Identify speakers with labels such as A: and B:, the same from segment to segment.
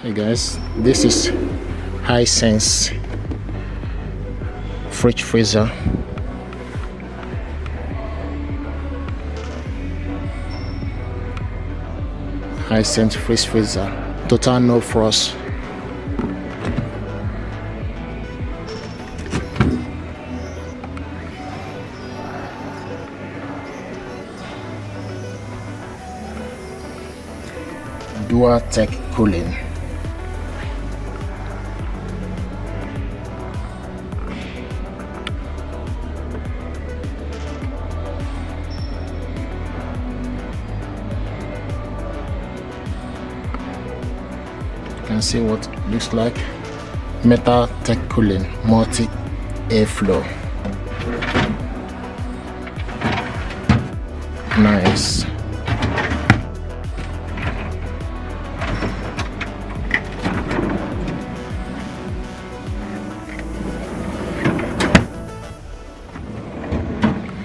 A: Hey guys, this is HISENSE fridge freezer. HISENSE fridge freezer, total no frost. Dual tech cooling. You can see what it looks like. Metal tech cooling, multi airflow. Nice.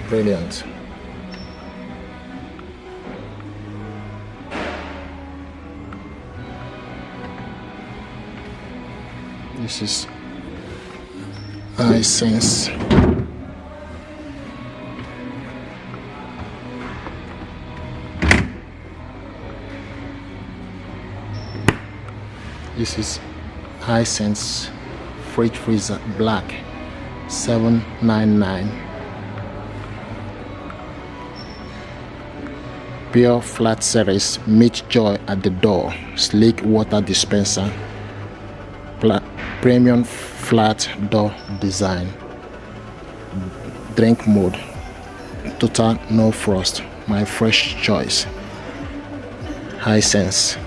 A: Brilliant. This is HISENSE. This is HISENSE fridge freezer black 799. PureFlat series, meet joy at the door, sleek water dispenser, premium flat door design, drink mode, total no frost, my fresh choice. HISENSE.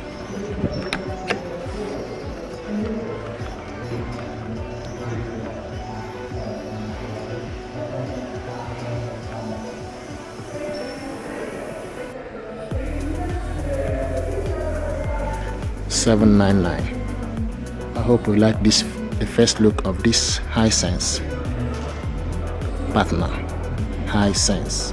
A: $799. I hope you like this, the first look of this HISENSE partner, HISENSE.